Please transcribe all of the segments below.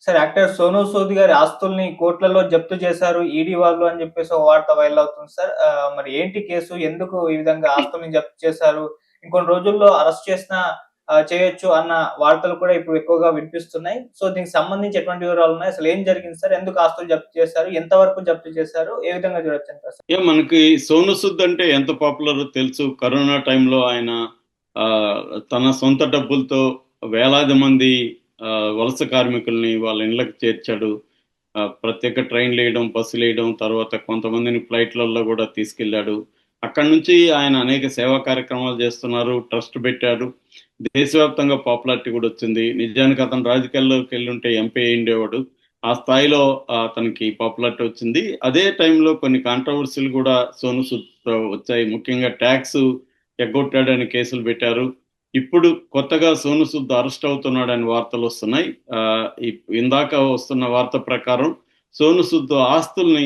Sir actor 'Sonu Sood' గారి ఆస్తుల్ని కోట్లలో జప్తు చేశారు ఈడీ వాళ్ళు అని చెప్పేసి ఒక వార్త వైరల్ అవుతుంది సార్. మరి ఏంటి కేసు? ఎందుకు ఈ విధంగా ఆస్తుల్ని జప్తు చేశారు? ఇంకొన్ని రోజుల్లో అరెస్ట్ చేసినా చేయొచ్చు అన్న వార్తలు కూడా ఇప్పుడు ఎక్కువగా వినిపిస్తున్నాయి. సో, దీనికి సంబంధించి ఎటువంటి వివరాలున్నాయి? అసలు ఏం జరిగింది సార్? ఎందుకు ఆస్తులు జప్తు చేశారు? ఎంతవరకు జప్తు చేశారు? ఏ విధంగా చూడొచ్చంటారు సార్? మనకి సోను సూద్ అంటే ఎంత పాపులరో తెలుసు. కరోనా టైంలో ఆయన తన సొంత డబ్బులతో వేలాది మంది వలస కార్మికుల్ని వాళ్ళ ఇళ్ళకి చేర్చాడు. ప్రత్యేక ట్రైన్లు వేయడం, బస్సులు వేయడం, తర్వాత కొంతమందిని ఫ్లైట్లలో కూడా తీసుకెళ్ళాడు. అక్కడి నుంచి ఆయన అనేక సేవా కార్యక్రమాలు చేస్తున్నారు. ట్రస్ట్ పెట్టాడు. దేశవ్యాప్తంగా పాపులారిటీ కూడా వచ్చింది. నిజానికి అతను రాజకీయాల్లోకి వెళ్ళి ఉంటే ఎంపీ అయ్యిండేవాడు. ఆ స్థాయిలో అతనికి పాపులారిటీ వచ్చింది. అదే టైంలో కొన్ని కాంట్రవర్సీలు కూడా సోను సూద్ వచ్చాయి. ముఖ్యంగా ట్యాక్స్ ఎగ్గొట్టాడని కేసులు పెట్టారు. ఇప్పుడు కొత్తగా సోను సూద్ అరెస్ట్ అవుతున్నాడని వార్తలు వస్తున్నాయి. ఇందాక వస్తున్న వార్త ప్రకారం సోను సూద్ ఆస్తుల్ని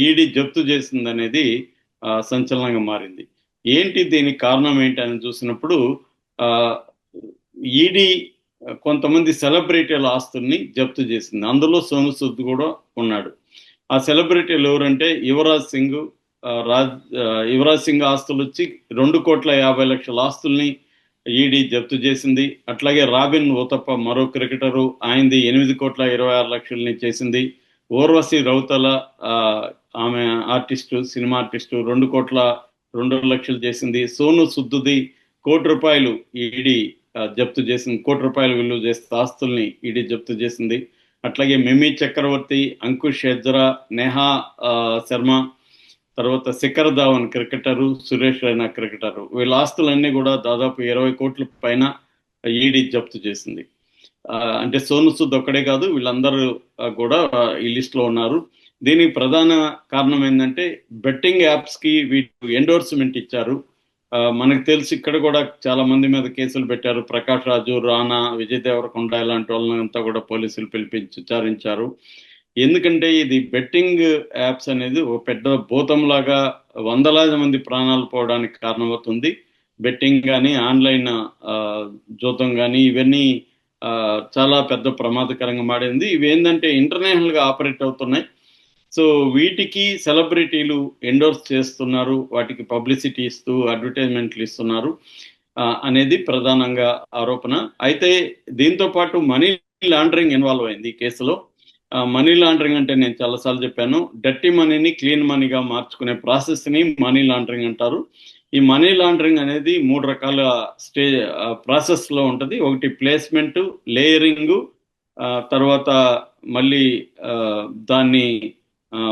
ఈడీ జప్తు చేసిందనేది సంచలనంగా మారింది. ఏంటి దీనికి కారణం ఏంటి అని చూసినప్పుడు ఈడీ కొంతమంది సెలబ్రిటీల ఆస్తుల్ని జప్తు చేసింది. అందులో సోను సూద్ కూడా ఉన్నాడు. ఆ సెలబ్రిటీలు ఎవరంటే యువరాజ్ సింగ్ ఆస్తులు వచ్చి 2,50,00,000 ఆస్తుల్ని ఈడీ జప్తు చేసింది. అట్లాగే రాబిన్ ఉతప్ప మరో క్రికెటరు, ఆయనది 8,26,00,000 చేసింది. ఊర్వశి రౌతల ఆమె ఆర్టిస్టు, సినిమా ఆర్టిస్టు 2,02,00,000 చేసింది. సోను సుద్దుది ₹1,00,00,000 ఈడీ జప్తు చేసింది. ₹1,00,00,000 విలువ చేస్తే ఆస్తుల్ని ఈడీ జప్తు చేసింది. అట్లాగే మిమీ చక్రవర్తి, అంకుష్ హెజ్రా, నేహా శర్మ, తర్వాత శిఖర్ ధావన్ క్రికెటరు, సురేష్ రైనా క్రికెటరు, వీళ్ళ ఆస్తులన్నీ కూడా దాదాపు 20 కోట్ల పైన ఈడీ జప్తు చేసింది. అంటే సోను సూద్ ఒక్కడే కాదు, వీళ్ళందరూ కూడా ఈ లిస్ట్ లో ఉన్నారు. దీనికి ప్రధాన కారణం ఏంటంటే బెట్టింగ్ యాప్స్ కి వీటి ఎండోర్స్మెంట్ ఇచ్చారు. మనకు తెలిసి ఇక్కడ కూడా చాలా మంది మీద కేసులు పెట్టారు. ప్రకాష్ రాజు, రానా, విజయ్ దేవరకొండ ఇలాంటి వాళ్ళంతా కూడా పోలీసులు పిలిపించి విచారించారు. ఎందుకంటే ఇది బెట్టింగ్ యాప్స్ అనేది ఒక పెద్ద భూతంలాగా వందలాది మంది ప్రాణాలు పోవడానికి కారణమవుతుంది. బెట్టింగ్ కానీ, ఆన్లైన్ జూతం కానీ, ఇవన్నీ చాలా పెద్ద ప్రమాదకరంగా మారింది. ఇవి ఏంటంటే ఇంటర్నేషనల్ గా ఆపరేట్ అవుతున్నాయి. సో వీటికి సెలబ్రిటీలు ఎండోర్స్ చేస్తున్నారు, వాటికి పబ్లిసిటీ ఇస్తూ అడ్వర్టైజ్మెంట్లు ఇస్తున్నారు అనేది ప్రధానంగా ఆరోపణ. అయితే దీంతో పాటు మనీ లాండరింగ్ ఇన్వాల్వ్ అయింది ఈ కేసులో. మనీ లాండరింగ్ అంటే నేను చాలాసార్లు చెప్పాను, డర్టీ మనీని క్లీన్ మనీగా మార్చుకునే ప్రాసెస్ని మనీ లాండరింగ్ అంటారు. ఈ మనీ లాండరింగ్ అనేది 3 రకాల ప్రాసెస్లో ఉంటుంది. ఒకటి ప్లేస్మెంట్, లేయరింగ్, తర్వాత మళ్ళీ దాన్ని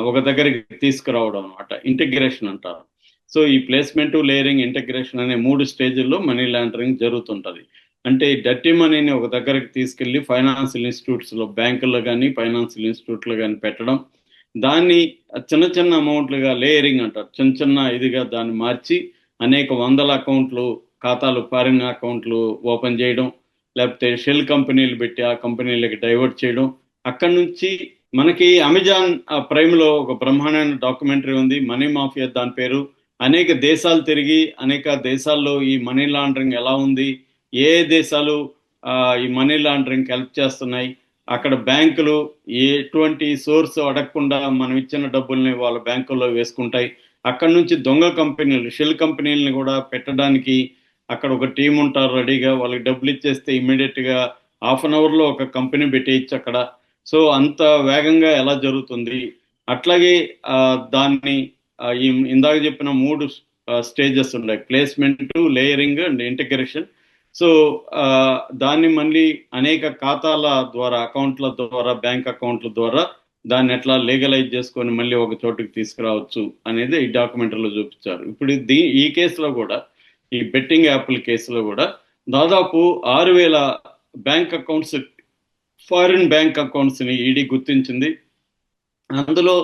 ఒక దగ్గరికి తీసుకురావడం అనమాట, ఇంటిగ్రేషన్ అంటారు. సో ఈ ప్లేస్మెంట్, లేయరింగ్, ఇంటిగ్రేషన్ అనే 3 స్టేజ్ల్లో మనీ లాండరింగ్ జరుగుతుంటుంది. అంటే డర్టీ మనీని ఒక దగ్గరికి తీసుకెళ్లి ఫైనాన్షియల్ ఇన్స్టిట్యూట్స్లో, బ్యాంకుల్లో కానీ ఫైనాన్షియల్ ఇన్స్టిట్యూట్లో కానీ పెట్టడం, దాన్ని చిన్న చిన్న అమౌంట్లుగా లేయరింగ్ అంటారు, చిన్న చిన్న ఇదిగా దాన్ని మార్చి అనేక వందల అకౌంట్లు, ఖాతాలు, ఫారిన్ అకౌంట్లు ఓపెన్ చేయడం, లేకపోతే షెల్ కంపెనీలు పెట్టి ఆ కంపెనీలకి డైవర్ట్ చేయడం. అక్కడి నుంచి మనకి అమెజాన్ ప్రైమ్ లో ఒక బ్రహ్మాండమైన డాక్యుమెంటరీ ఉంది, మనీ మాఫియా దాని పేరు. అనేక దేశాలు తిరిగి అనేక దేశాల్లో ఈ మనీ లాండరింగ్ ఎలా ఉంది, ఏ దేశాలు ఈ మనీ లాండరింగ్ హెల్ప్ చేస్తున్నాయి, అక్కడ బ్యాంకులు ఎటువంటి సోర్స్ అడగకుండా మనం ఇచ్చిన డబ్బుల్ని వాళ్ళ బ్యాంకుల్లో వేసుకుంటాయి. అక్కడి నుంచి దొంగ కంపెనీలు, షెల్ కంపెనీలను కూడా పెట్టడానికి అక్కడ ఒక టీం ఉంటారు రెడీగా. వాళ్ళకి డబ్బులు ఇచ్చేస్తే ఇమ్మీడియట్ గా హాఫ్ అన్ అవర్ లో ఒక కంపెనీ పెట్టేయచ్చు అక్కడ. సో అంత వేగంగా ఎలా జరుగుతుంది. అట్లాగే దాన్ని ఇందాక చెప్పిన 3 స్టేజెస్ ఉన్నాయి, placement, layering and integration. So దాన్ని మళ్ళీ అనేక ఖాతాల ద్వారా, అకౌంట్ల ద్వారా, బ్యాంక్ అకౌంట్ల ద్వారా దాన్ని ఎట్లా లీగలైజ్ చేసుకొని మళ్ళీ ఒక చోటుకి తీసుకురావచ్చు అనేది ఈ డాక్యుమెంటరీలో చూపించారు. ఇప్పుడు ఈ కేసులో కూడా, ఈ బెట్టింగ్ యాప్ల కేసులో కూడా దాదాపు 6,000 bank accounts, foreign bank accounts ని ఈడీ గుర్తించింది. అందులో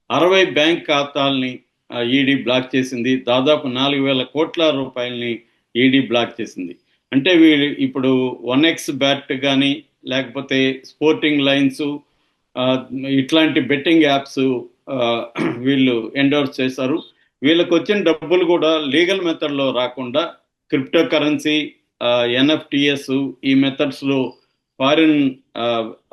60 బ్యాంక్ ఖాతాల్ని ఈడీ బ్లాక్ చేసింది. దాదాపు 4,000 కోట్ల రూపాయలని ఈడీ బ్లాక్ చేసింది. అంటే వీళ్ళు ఇప్పుడు 1x బ్యాట్ కానీ, లేకపోతే స్పోర్టింగ్ లైన్స్, ఇట్లాంటి బెట్టింగ్ యాప్స్ వీళ్ళు ఎండోర్స్ చేశారు. వీళ్ళకి వచ్చిన డబ్బులు కూడా లీగల్ మెథడ్లో రాకుండా క్రిప్టో కరెన్సీ, ఎన్ఎఫ్టిఎస్, ఈ మెథడ్స్లో ఫారిన్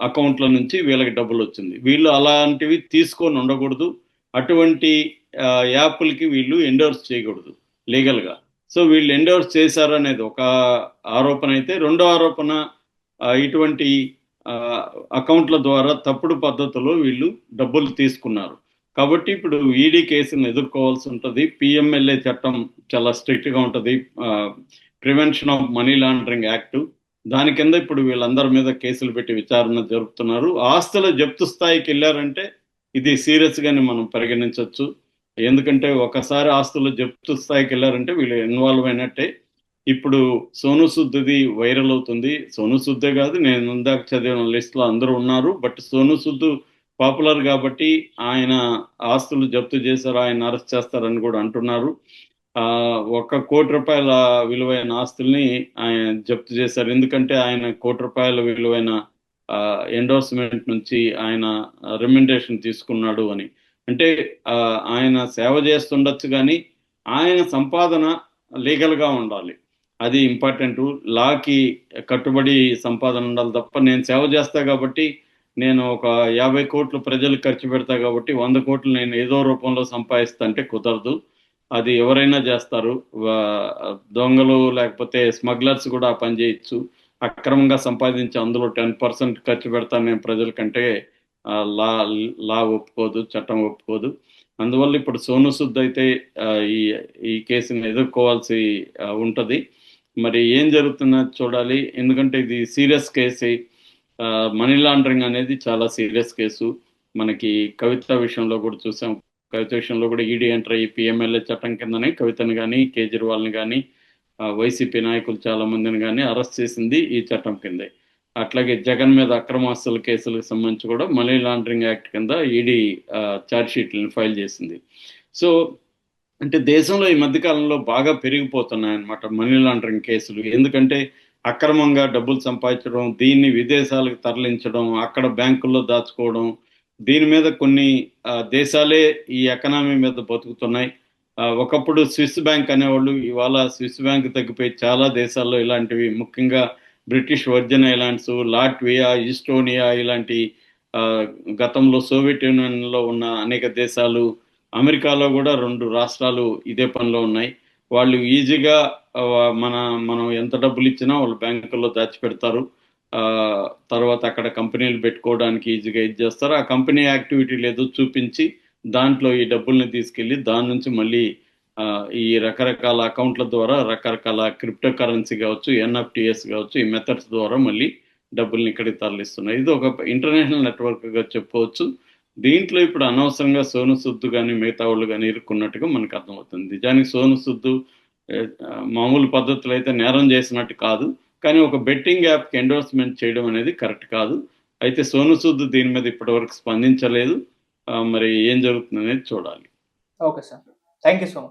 అకౌంట్ల నుంచి వీళ్ళకి డబ్బులు వచ్చింది. వీళ్ళు అలాంటివి తీసుకొని ఉండకూడదు. అటువంటి యాప్లకి వీళ్ళు ఎండోర్స్ చేయకూడదు లీగల్గా. సో వీళ్ళు ఎండోర్స్ చేశారు అనేది ఒక ఆరోపణ అయితే, రెండో ఆరోపణ ఇటువంటి అకౌంట్ల ద్వారా తప్పుడు పద్ధతిలో వీళ్ళు డబ్బులు తీసుకున్నారు. కాబట్టి ఇప్పుడు ఈడీ కేసును ఎదుర్కోవాల్సి ఉంటుంది. పిఎంఎల్ఏ చట్టం చాలా స్ట్రిక్ట్గా ఉంటుంది, prevention of money laundering act. దాని కింద ఇప్పుడు వీళ్ళందరి మీద కేసులు పెట్టి విచారణ జరుపుతున్నారు. ఆస్తుల జప్తు స్థాయికి వెళ్ళారంటే ఇది సీరియస్గానే మనం పరిగణించవచ్చు. ఎందుకంటే ఒకసారి ఆస్తుల జప్తు స్థాయికి వెళ్ళారంటే వీళ్ళు ఇన్వాల్వ్ అయినట్టే. ఇప్పుడు సోను సూద్ది వైరల్ అవుతుంది. సోను సూద్దే కాదు, నేను ఇందాక చదివిన లిస్ట్లో అందరూ ఉన్నారు. బట్ సోను సూద్ పాపులర్ కాబట్టి ఆయన ఆస్తులు జప్తు చేశారు, ఆయన అరెస్ట్ చేస్తారని కూడా అంటున్నారు. 1 కోటి రూపాయల విలువైన ఆస్తుల్ని ఆయన జప్తు చేశారు. ఎందుకంటే ఆయన 1 కోటి రూపాయల విలువైన ఎండోర్స్మెంట్ నుంచి ఆయన రెమ్యునరేషన్ తీసుకున్నాడు అని. అంటే ఆయన సేవ చేస్తుండొచ్చు, కానీ ఆయన సంపాదన లీగల్గా ఉండాలి. అది ఇంపార్టెంట్. లాకి కట్టుబడి సంపాదన ఉండాలి తప్ప, నేను సేవ చేస్తా కాబట్టి, నేను ఒక 50 కోట్లు ప్రజలకు ఖర్చు పెడతా కాబట్టి 100 కోట్లు నేను ఏదో రూపంలో సంపాదిస్తా అంటే కుదరదు. అది ఎవరైనా చేస్తారు. దొంగలు లేకపోతే స్మగ్లర్స్ కూడా ఆ పని చేయొచ్చు. అక్రమంగా సంపాదించి అందులో 10% ఖర్చు పెడతాను నేను ప్రజల కంటే లా లా ఒప్పుకోదు, చట్టం ఒప్పుకోదు. అందువల్ల ఇప్పుడు సోను సూద్ అయితే ఈ ఈ కేసుని ఎదుర్కోవాల్సి ఉంటుంది. మరి ఏం జరుగుతుందో చూడాలి. ఎందుకంటే ఇది సీరియస్ కేసు. మనీ లాండరింగ్ అనేది చాలా సీరియస్ కేసు. మనకి కవిత విషయంలో కూడా చూసాం. కవిత విషయంలో కూడా ఈడీ ఎంటర్ అయ్యి పిఎంఎల్ఏ చట్టం కిందనే కవితను కానీ, కేజ్రీవాల్ని కానీ, వైసీపీ నాయకులు చాలా మందిని కానీ అరెస్ట్ చేసింది ఈ చట్టం కిందే. అట్లాగే జగన్ మీద అక్రమాస్తుల కేసులకు సంబంధించి కూడా మనీ లాండరింగ్ యాక్ట్ కింద ఈడీ ఛార్జ్ షీట్లను ఫైల్ చేసింది. సో అంటే దేశంలో ఈ మధ్యకాలంలో బాగా పెరిగిపోతున్నాయి అన్నమాట మనీ లాండరింగ్ కేసులు. ఎందుకంటే అక్రమంగా డబ్బులు సంపాదించడం, దీన్ని విదేశాలకు తరలించడం, అక్కడ బ్యాంకుల్లో దాచుకోవడం, దీని మీద కొన్ని దేశాలే ఈ ఎకనామీ మీద బతుకుతున్నాయి. ఒకప్పుడు స్విస్ బ్యాంక్ అనేవాళ్ళు, ఇవాళ స్విస్ బ్యాంక్ తగ్గిపోయి చాలా దేశాల్లో ఇలాంటివి, ముఖ్యంగా British virgin islands, Latvia, Estonia ఇలాంటి గతంలో సోవియట్ యూనియన్లో ఉన్న అనేక దేశాలు, అమెరికాలో కూడా 2 రాష్ట్రాలు ఇదే పనిలో ఉన్నాయి. వాళ్ళు ఈజీగా మనం ఎంత డబ్బులు ఇచ్చినా వాళ్ళు బ్యాంకుల్లో దాచిపెడతారు. తర్వాత అక్కడ కంపెనీలు పెట్టుకోవడానికి ఈజీగా ఇది చేస్తారు. ఆ కంపెనీ యాక్టివిటీ లేదో చూపించి దాంట్లో ఈ డబ్బుల్ని తీసుకెళ్ళి దాని నుంచి మళ్ళీ ఈ రకరకాల అకౌంట్ల ద్వారా రకరకాల క్రిప్టో కరెన్సీ కావచ్చు, ఎన్ఎఫ్టిఎస్ కావచ్చు, ఈ మెథడ్స్ ద్వారా మళ్ళీ డబ్బుల్ని ఇక్కడికి తరలిస్తున్నాయి. ఇది ఒక ఇంటర్నేషనల్ నెట్వర్క్గా చెప్పవచ్చు. దీంట్లో ఇప్పుడు అనవసరంగా సోను సూద్ కానీ మిగతా వాళ్ళు కానీ ఇరుక్కున్నట్టుగా మనకు అర్థమవుతుంది. నిజానికి సోను సూద్ మామూలు పద్ధతులు అయితే నేరం చేసినట్టు కాదు, కానీ ఒక బెట్టింగ్ యాప్కి ఎండోర్స్మెంట్ చేయడం అనేది కరెక్ట్ కాదు. అయితే సోను సూద్ దీని మీద ఇప్పటివరకు స్పందించలేదు. మరి ఏం జరుగుతుంది అనేది చూడాలి. Okay sir, thank you so much.